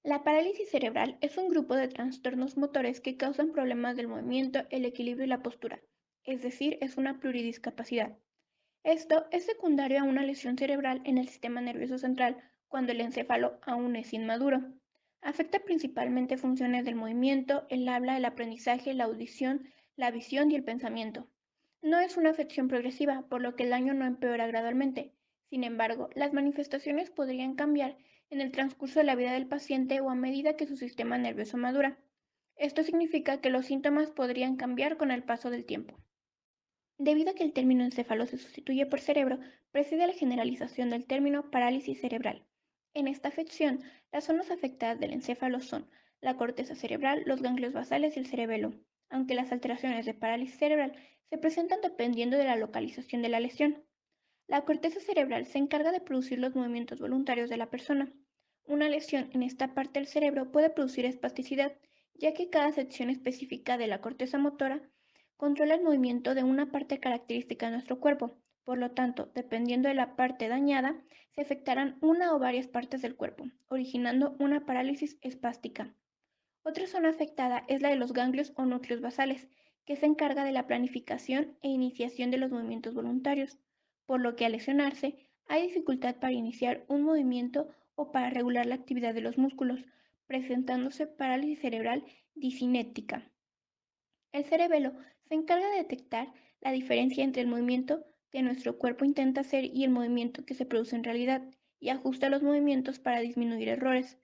La parálisis cerebral es un grupo de trastornos motores que causan problemas del movimiento, el equilibrio y la postura, es decir, es una pluridiscapacidad. Esto es secundario a una lesión cerebral en el sistema nervioso central cuando el encéfalo aún es inmaduro. Afecta principalmente funciones del movimiento, el habla, el aprendizaje, la audición, la visión y el pensamiento. No es una afección progresiva, por lo que el daño no empeora gradualmente. Sin embargo, las manifestaciones podrían cambiar en el transcurso de la vida del paciente o a medida que su sistema nervioso madura. Esto significa que los síntomas podrían cambiar con el paso del tiempo. Debido a que el término encéfalo se sustituye por cerebro, precede la generalización del término parálisis cerebral. En esta afección, las zonas afectadas del encéfalo son la corteza cerebral, los ganglios basales y el cerebelo, aunque las alteraciones de parálisis cerebral se presentan dependiendo de la localización de la lesión. La corteza cerebral se encarga de producir los movimientos voluntarios de la persona. Una lesión en esta parte del cerebro puede producir espasticidad, ya que cada sección específica de la corteza motora controla el movimiento de una parte característica de nuestro cuerpo. Por lo tanto, dependiendo de la parte dañada, se afectarán una o varias partes del cuerpo, originando una parálisis espástica. Otra zona afectada es la de los ganglios o núcleos basales, que se encarga de la planificación e iniciación de los movimientos voluntarios, por lo que al lesionarse hay dificultad para iniciar un movimiento o para regular la actividad de los músculos, presentándose parálisis cerebral disinética. El cerebelo se encarga de detectar la diferencia entre el movimiento que nuestro cuerpo intenta hacer y el movimiento que se produce en realidad, y ajusta los movimientos para disminuir errores.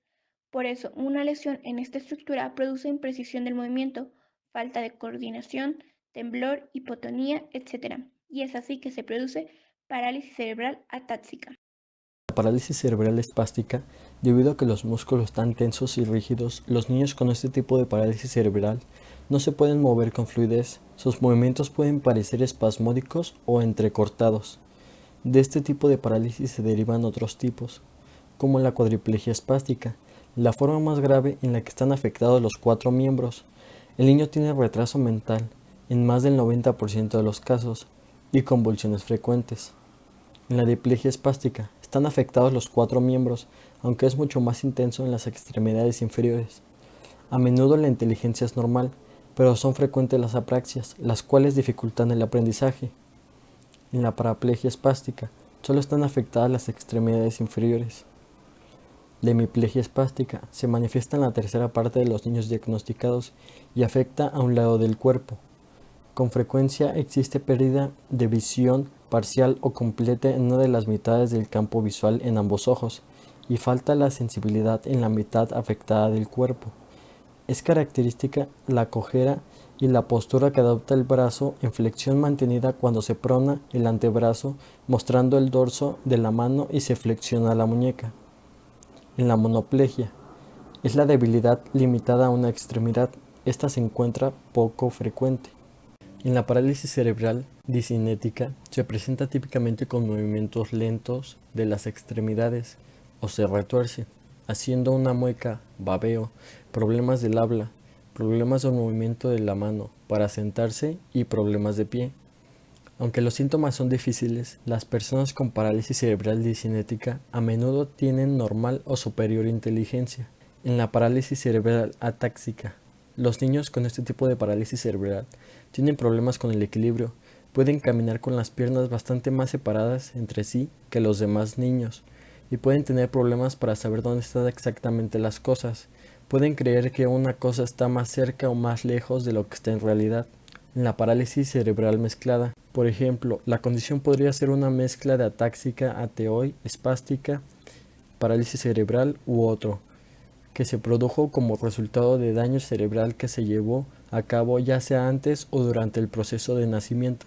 Por eso, una lesión en esta estructura produce imprecisión del movimiento, falta de coordinación, temblor, hipotonía, etc. Y es así que se produce parálisis cerebral atáxica. La parálisis cerebral espástica, debido a que los músculos están tensos y rígidos, los niños con este tipo de parálisis cerebral no se pueden mover con fluidez, sus movimientos pueden parecer espasmódicos o entrecortados. De este tipo de parálisis se derivan otros tipos, como la cuadriplegia espástica, la forma más grave en la que están afectados los cuatro miembros. El niño tiene retraso mental en más del 90% de los casos y convulsiones frecuentes. En la diplegia espástica están afectados los cuatro miembros, aunque es mucho más intenso en las extremidades inferiores. A menudo la inteligencia es normal, pero son frecuentes las apraxias, las cuales dificultan el aprendizaje. En la paraplegia espástica solo están afectadas las extremidades inferiores. La hemiplegia espástica se manifiesta en la tercera parte de los niños diagnosticados y afecta a un lado del cuerpo. Con frecuencia existe pérdida de visión parcial o completa en una de las mitades del campo visual en ambos ojos y falta la sensibilidad en la mitad afectada del cuerpo. Es característica la cojera y la postura que adopta el brazo en flexión mantenida cuando se prona el antebrazo, mostrando el dorso de la mano y se flexiona la muñeca. En la monoplegia es la debilidad limitada a una extremidad. Esta se encuentra poco frecuente. En la parálisis cerebral disinética se presenta típicamente con movimientos lentos de las extremidades o se retuerce, haciendo una mueca, babeo, problemas del habla, problemas del movimiento de la mano para sentarse y problemas de pie. Aunque los síntomas son difíciles, las personas con parálisis cerebral disinética a menudo tienen normal o superior inteligencia. En la parálisis cerebral atáxica, los niños con este tipo de parálisis cerebral tienen problemas con el equilibrio, pueden caminar con las piernas bastante más separadas entre sí que los demás niños y pueden tener problemas para saber dónde están exactamente las cosas. Pueden creer que una cosa está más cerca o más lejos de lo que está en realidad. En la parálisis cerebral mezclada, por ejemplo, la condición podría ser una mezcla de atáxica, ateoide, espástica, parálisis cerebral u otro, que se produjo como resultado de daño cerebral que se llevó a cabo ya sea antes o durante el proceso de nacimiento.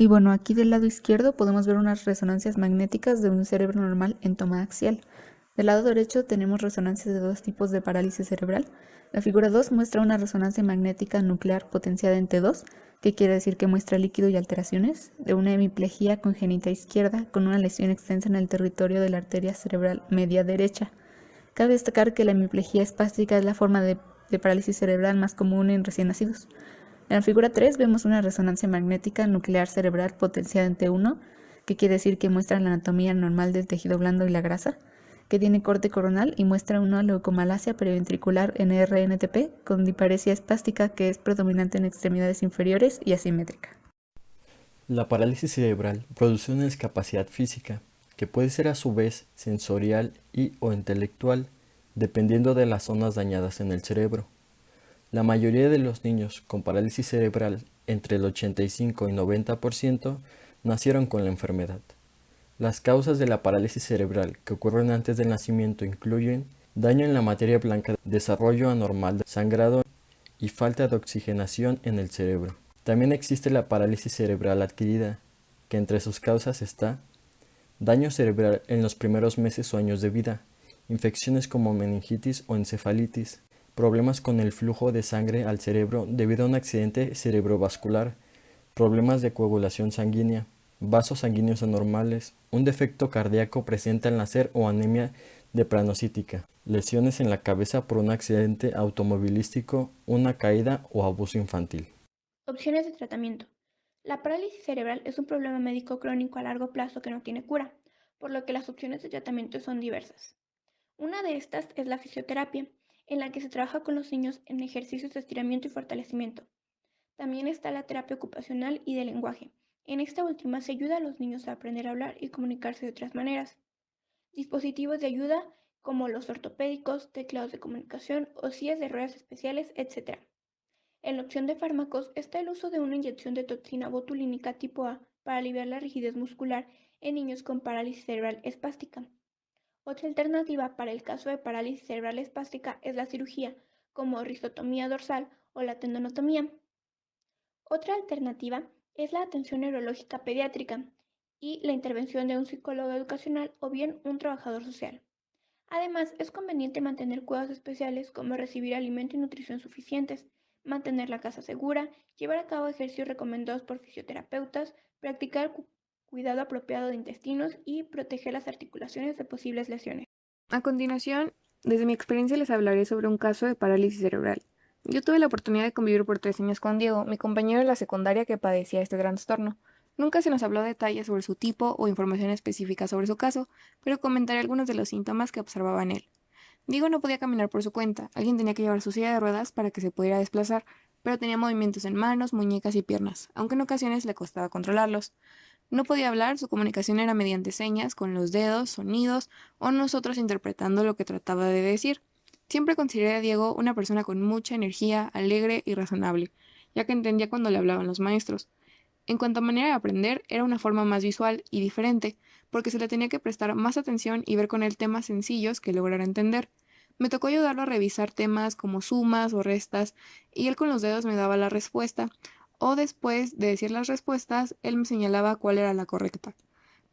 Y bueno, aquí del lado izquierdo podemos ver unas resonancias magnéticas de un cerebro normal en toma axial. Del lado derecho tenemos resonancias de dos tipos de parálisis cerebral. La figura 2 muestra una resonancia magnética nuclear potenciada en T2, que quiere decir que muestra líquido y alteraciones, de una hemiplegia congénita izquierda con una lesión extensa en el territorio de la arteria cerebral media derecha. Cabe destacar que la hemiplegia espástica es la forma de parálisis cerebral más común en recién nacidos. En la figura 3 vemos una resonancia magnética nuclear cerebral potenciada en T1, que quiere decir que muestra la anatomía normal del tejido blando y la grasa. que tiene corte coronal y muestra una leucomalacia periventricular NRNTP con diparesia espástica que es predominante en extremidades inferiores y asimétrica. La parálisis cerebral produce una discapacidad física, que puede ser a su vez sensorial y o intelectual, dependiendo de las zonas dañadas en el cerebro. La mayoría de los niños con parálisis cerebral, entre el 85 y 90%, nacieron con la enfermedad. Las causas de la parálisis cerebral que ocurren antes del nacimiento incluyen daño en la materia blanca, desarrollo anormal de sangrado y falta de oxigenación en el cerebro. También existe la parálisis cerebral adquirida, que entre sus causas está daño cerebral en los primeros meses o años de vida, infecciones como meningitis o encefalitis, problemas con el flujo de sangre al cerebro debido a un accidente cerebrovascular, problemas de coagulación sanguínea, vasos sanguíneos anormales, un defecto cardíaco presente al nacer o anemia deplanocítica, lesiones en la cabeza por un accidente automovilístico, una caída o abuso infantil. Opciones de tratamiento. La parálisis cerebral es un problema médico crónico a largo plazo que no tiene cura, por lo que las opciones de tratamiento son diversas. Una de estas es la fisioterapia, en la que se trabaja con los niños en ejercicios de estiramiento y fortalecimiento. También está la terapia ocupacional y de lenguaje. En esta última se ayuda a los niños a aprender a hablar y comunicarse de otras maneras. Dispositivos de ayuda como los ortopédicos, teclados de comunicación o sillas de ruedas especiales, etc. En la opción de fármacos está el uso de una inyección de toxina botulínica tipo A para aliviar la rigidez muscular en niños con parálisis cerebral espástica. Otra alternativa para el caso de parálisis cerebral espástica es la cirugía, como rizotomía dorsal o la tendonotomía. Otra alternativa es la atención neurológica pediátrica y la intervención de un psicólogo educacional o bien un trabajador social. Además, es conveniente mantener cuidados especiales como recibir alimento y nutrición suficientes, mantener la casa segura, llevar a cabo ejercicios recomendados por fisioterapeutas, practicar cuidado apropiado de intestinos y proteger las articulaciones de posibles lesiones. A continuación, desde mi experiencia les hablaré sobre un caso de parálisis cerebral. Yo tuve la oportunidad de convivir por 3 años con Diego, mi compañero de la secundaria que padecía este trastorno. Nunca se nos habló detalles sobre su tipo o información específica sobre su caso, pero comentaré algunos de los síntomas que observaba en él. Diego no podía caminar por su cuenta, alguien tenía que llevar su silla de ruedas para que se pudiera desplazar, pero tenía movimientos en manos, muñecas y piernas, aunque en ocasiones le costaba controlarlos. No podía hablar, su comunicación era mediante señas, con los dedos, sonidos o nosotros interpretando lo que trataba de decir. Siempre consideré a Diego una persona con mucha energía, alegre y razonable, ya que entendía cuando le hablaban los maestros. En cuanto a manera de aprender, era una forma más visual y diferente, porque se le tenía que prestar más atención y ver con él temas sencillos que lograra entender. Me tocó ayudarlo a revisar temas como sumas o restas, y él con los dedos me daba la respuesta, o después de decir las respuestas, él me señalaba cuál era la correcta.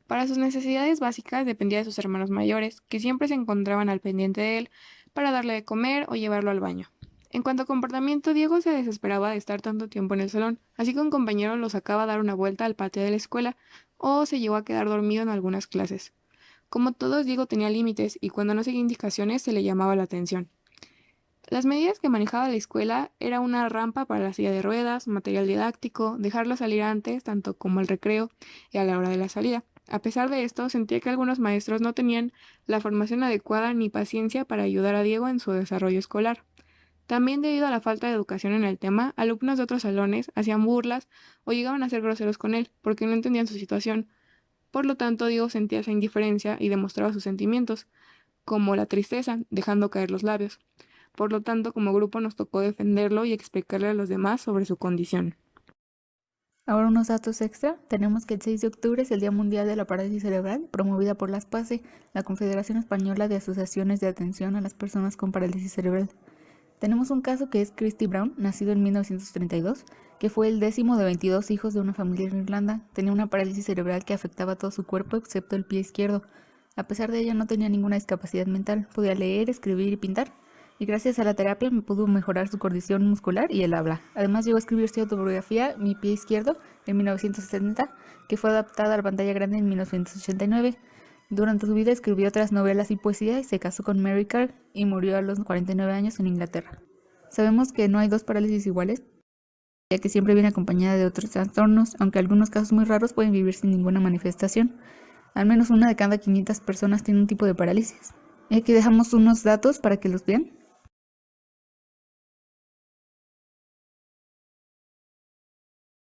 Para sus necesidades básicas dependía de sus hermanos mayores, que siempre se encontraban al pendiente de él para darle de comer o llevarlo al baño. En cuanto a comportamiento, Diego se desesperaba de estar tanto tiempo en el salón, así que un compañero lo sacaba a dar una vuelta al patio de la escuela o se llegó a quedar dormido en algunas clases. Como todos, Diego tenía límites y cuando no seguía indicaciones se le llamaba la atención. Las medidas que manejaba la escuela era una rampa para la silla de ruedas, material didáctico, dejarlo salir antes, tanto como al recreo y a la hora de la salida. A pesar de esto, sentía que algunos maestros no tenían la formación adecuada ni paciencia para ayudar a Diego en su desarrollo escolar. También debido a la falta de educación en el tema, alumnos de otros salones hacían burlas o llegaban a ser groseros con él porque no entendían su situación. Por lo tanto, Diego sentía esa indiferencia y demostraba sus sentimientos, como la tristeza, dejando caer los labios. Por lo tanto, como grupo nos tocó defenderlo y explicarle a los demás sobre su condición. Ahora unos datos extra. Tenemos que el 6 de octubre es el Día Mundial de la Parálisis Cerebral, promovida por la SPACE, la Confederación Española de Asociaciones de Atención a las Personas con Parálisis Cerebral. Tenemos un caso que es Christy Brown, nacido en 1932, que fue el 10º de 22 hijos de una familia en Irlanda. Tenía una parálisis cerebral que afectaba todo su cuerpo excepto el pie izquierdo. A pesar de ello no tenía ninguna discapacidad mental, podía leer, escribir y pintar. Y gracias a la terapia me pudo mejorar su condición muscular y el habla. Además llegó a escribir su autobiografía, Mi pie izquierdo, en 1970, que fue adaptada a la pantalla grande en 1989. Durante su vida escribió otras novelas y poesía y se casó con Mary Carr y murió a los 49 años en Inglaterra. Sabemos que no hay dos parálisis iguales, ya que siempre viene acompañada de otros trastornos, aunque algunos casos muy raros pueden vivir sin ninguna manifestación. Al menos una de cada 500 personas tiene un tipo de parálisis. Y aquí dejamos unos datos para que los vean.